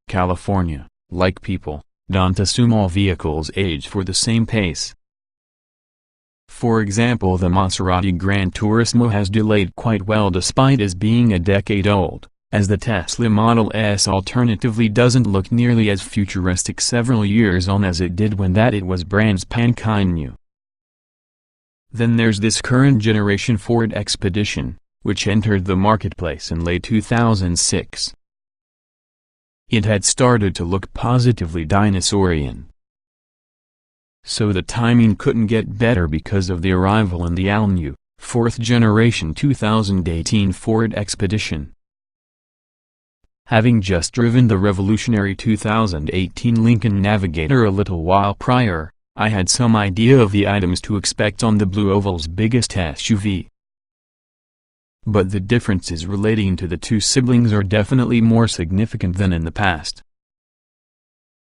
California, like people, don't assume all vehicles age for the same pace. For example, the Maserati Gran Turismo has delayed quite well despite as being a decade old, as the Tesla Model S alternatively doesn't look nearly as futuristic several years on as it did when it was brand spanking new. Then there's this current generation Ford Expedition, which entered the marketplace in late 2006. It had started to look positively dinosaurian. So the timing couldn't get better because of the arrival in the all-new, fourth-generation 2018 Ford Expedition. Having just driven the revolutionary 2018 Lincoln Navigator a little while prior, I had some idea of the items to expect on the Blue Oval's biggest SUV. But the differences relating to the two siblings are definitely more significant than in the past.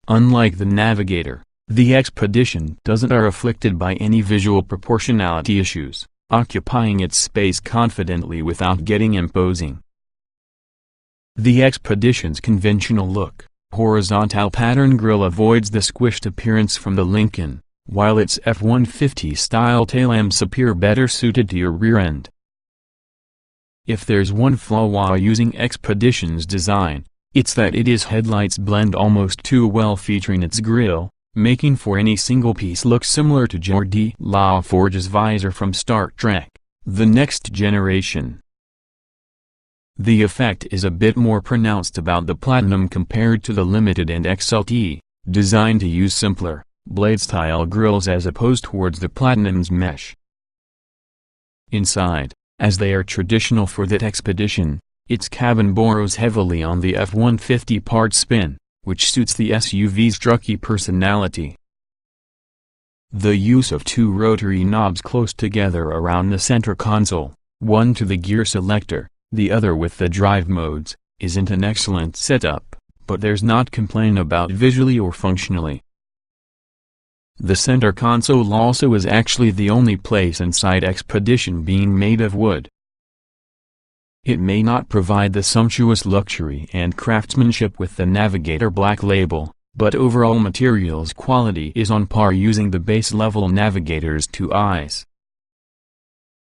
Unlike the Navigator, the Expedition doesn't are afflicted by any visual proportionality issues, occupying its space confidently without getting imposing. The Expedition's conventional look, horizontal pattern grille avoids the squished appearance from the Lincoln, while its F-150 style tail lamps appear better suited to your rear end. If there's one flaw while using Expedition's design, it's that its headlights blend almost too well featuring its grille, making for any single piece look similar to Geordi LaForge's visor from Star Trek: The Next Generation. The effect is a bit more pronounced about the Platinum compared to the Limited and XLT, designed to use simpler, blade-style grilles as opposed towards the Platinum's mesh. Inside, as they are traditional for that Expedition, its cabin borrows heavily on the F-150 part spin, which suits the SUV's trucky personality. The use of two rotary knobs close together around the center console, one to the gear selector, the other with the drive modes, isn't an excellent setup, but there's not complaint about visually or functionally. The center console also is actually the only place inside Expedition being made of wood. It may not provide the sumptuous luxury and craftsmanship with the Navigator Black Label, but overall materials quality is on par using the base-level Navigator's two eyes.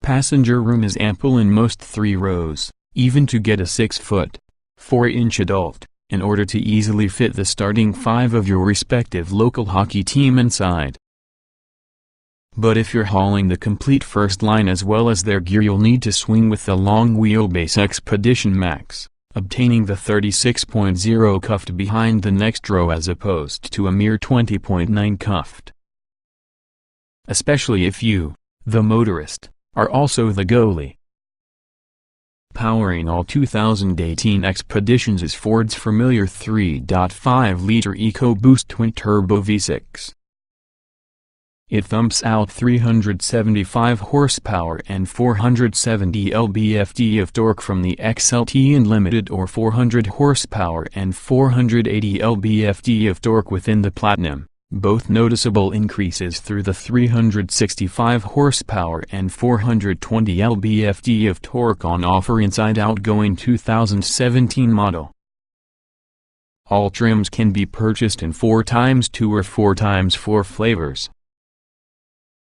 Passenger room is ample in most three rows, even to get a 6-foot, 4-inch adult, in order to easily fit the starting 5 of your respective local hockey team inside. But if you're hauling the complete first line as well as their gear, you'll need to swing with the long wheelbase Expedition Max, obtaining the 36.0 cuffed behind the next row as opposed to a mere 20.9 cuffed. Especially if you, the motorist, are also the goalie. Powering all 2018 Expeditions is Ford's familiar 3.5-liter EcoBoost twin-turbo V6. It thumps out 375 horsepower and 470 lb-ft of torque from the XLT and Limited, or 400 horsepower and 480 lb-ft of torque within the Platinum, both noticeable increases through the 365 horsepower and 420 lb-ft of torque on offer inside outgoing 2017 model. All trims can be purchased in 4x2 or 4x4 flavors.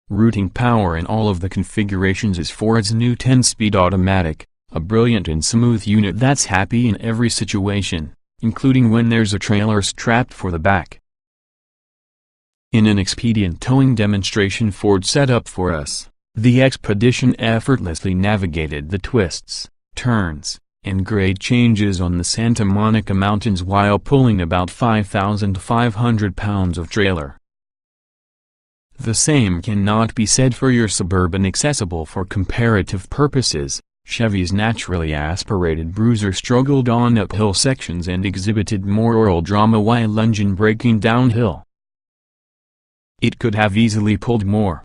Routing power in all of the configurations is Ford's new 10-speed automatic, a brilliant and smooth unit that's happy in every situation, including when there's a trailer strapped for the back. In an expedient towing demonstration Ford set up for us, the Expedition effortlessly navigated the twists, turns, and grade changes on the Santa Monica Mountains while pulling about 5,500 pounds of trailer. The same cannot be said for your Suburban. Accessible for comparative purposes, Chevy's naturally aspirated Bruiser struggled on uphill sections and exhibited moral drama while lunging braking downhill. It could have easily pulled more.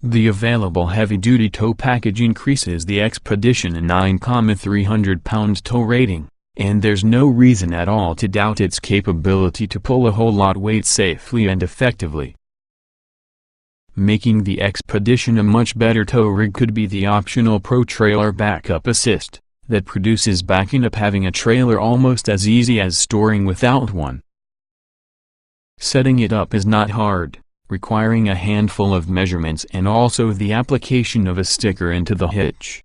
The available heavy-duty tow package increases the Expedition a 9,300-pound tow rating, and there's no reason at all to doubt its capability to pull a whole lot weight safely and effectively. Making the Expedition a much better tow rig could be the optional Pro Trailer Backup Assist, that produces backing up having a trailer almost as easy as storing without one. Setting it up is not hard, requiring a handful of measurements and also the application of a sticker into the hitch.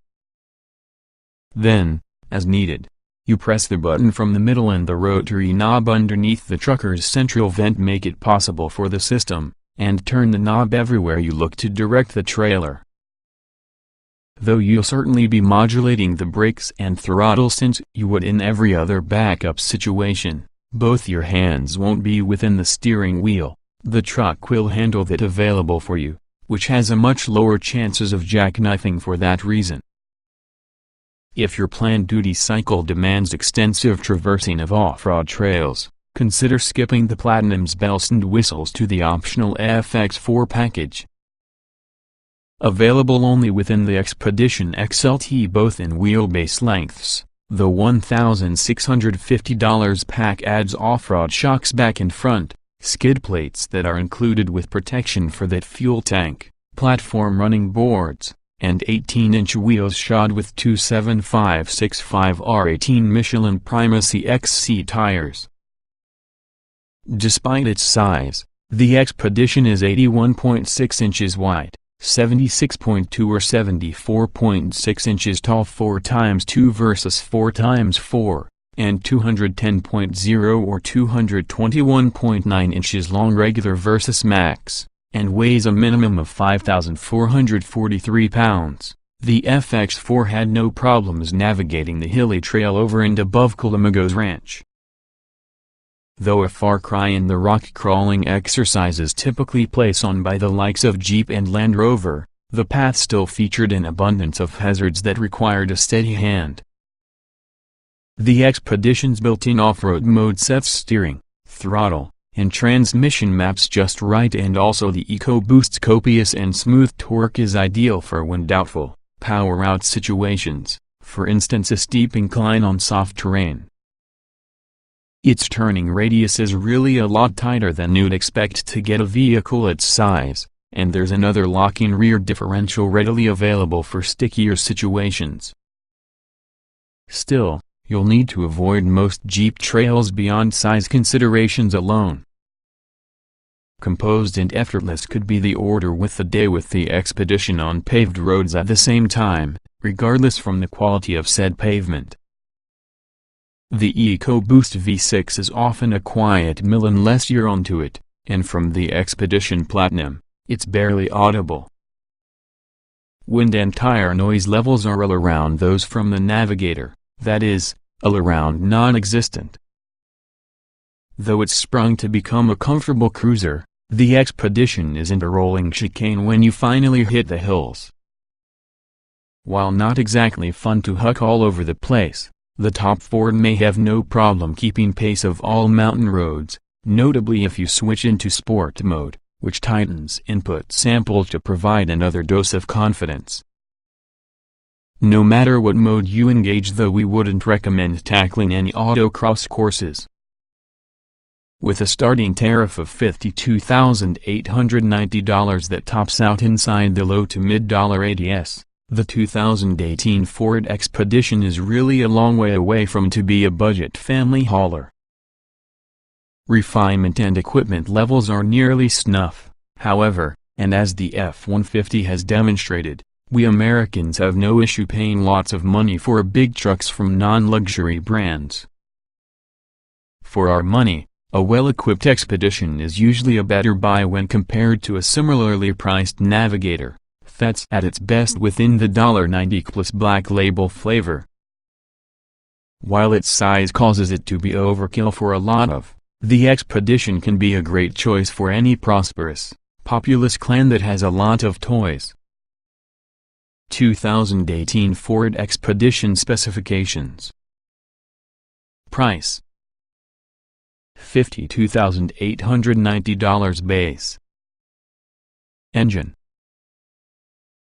Then, as needed, you press the button from the middle and the rotary knob underneath the trucker's central vent make it possible for the system, and turn the knob everywhere you look to direct the trailer. Though you'll certainly be modulating the brakes and throttle since you would in every other backup situation, both your hands won't be within the steering wheel. The truck will handle that available for you, which has a much lower chances of jackknifing for that reason. If your planned duty cycle demands extensive traversing of off-road trails, consider skipping the Platinum's bells and whistles to the optional FX4 package. Available only within the Expedition XLT both in wheelbase lengths, the $1,650 pack adds off-road shocks back and front, skid plates that are included with protection for that fuel tank, platform running boards, and 18-inch wheels shod with 275/65R18 Michelin Primacy XC tires. Despite its size, the Expedition is 81.6 inches wide, 76.2 or 74.6 inches tall 4x2 versus 4x4, and 210.0 or 221.9 inches long regular versus max, and weighs a minimum of 5,443 pounds. The FX4 had no problems navigating the hilly trail over and above Calamigos Ranch. Though a far cry in the rock-crawling exercises typically placed on by the likes of Jeep and Land Rover, the path still featured an abundance of hazards that required a steady hand. The Expedition's built-in off-road mode sets steering, throttle, and transmission maps just right, and also the EcoBoost's copious and smooth torque is ideal for when doubtful, power-out situations, for instance a steep incline on soft terrain. Its turning radius is really a lot tighter than you'd expect to get a vehicle its size, and there's another lock-in rear differential readily available for stickier situations. Still, you'll need to avoid most Jeep trails beyond size considerations alone. Composed and effortless could be the order with the day with the Expedition on paved roads at the same time, regardless from the quality of said pavement. The EcoBoost V6 is often a quiet mill unless you're onto it, and from the Expedition Platinum, it's barely audible. Wind and tire noise levels are all around those from the Navigator, that is, all around non-existent. Though it's sprung to become a comfortable cruiser, the Expedition isn't a rolling chicane when you finally hit the hills. While not exactly fun to huck all over the place, the top Ford may have no problem keeping pace of all mountain roads, notably if you switch into sport mode, which tightens input sample to provide another dose of confidence. No matter what mode you engage, though, we wouldn't recommend tackling any autocross courses. With a starting tariff of $52,890 that tops out inside the low to mid-dollar ADS, the 2018 Ford Expedition is really a long way away from to be a budget family hauler. Refinement and equipment levels are nearly snuff, however, and as the F-150 has demonstrated, we Americans have no issue paying lots of money for big trucks from non-luxury brands. For our money, a well-equipped Expedition is usually a better buy when compared to a similarly priced Navigator that's at its best within the $90 plus black label flavor. While its size causes it to be overkill for a lot of, the Expedition can be a great choice for any prosperous, populous clan that has a lot of toys. 2018 Ford Expedition specifications. Price: $52,890 base. Engine: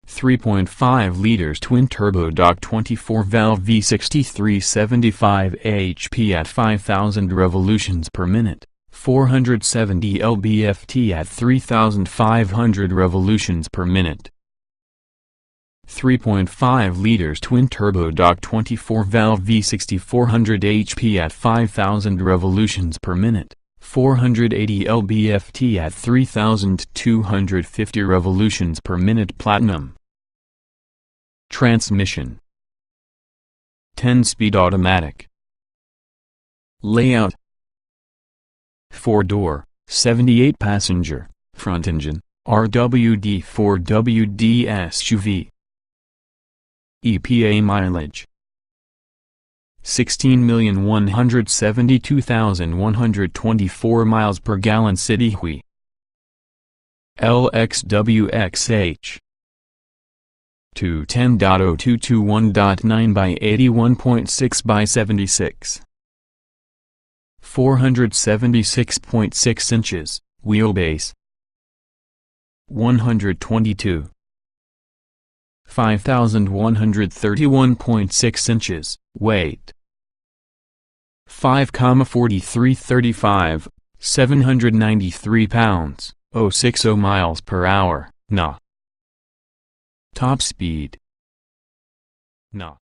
3.5 liters twin-turbo DOC 24-valve V6 375 HP at 5,000 revolutions per minute, 470 lb-ft at 3,500 revolutions per minute. 3.5 liters twin-turbo Dock 24-valve V60 400 HP at 5,000 revolutions per minute, 480 lb-ft at 3,250 revolutions per minute Platinum. Transmission: 10-speed automatic. Layout: 4-door, 78-passenger, front engine, RWD 4WD SUV. EPA mileage: 16,172,124 miles per gallon. City Hui. LXWXH 210.0221.9 by 81.6 by 76. 476.6 inches, wheelbase. 122. 5,131.6 inches, weight. 5,4335, 793 pounds, 060 miles per hour, Na. Top speed. Na.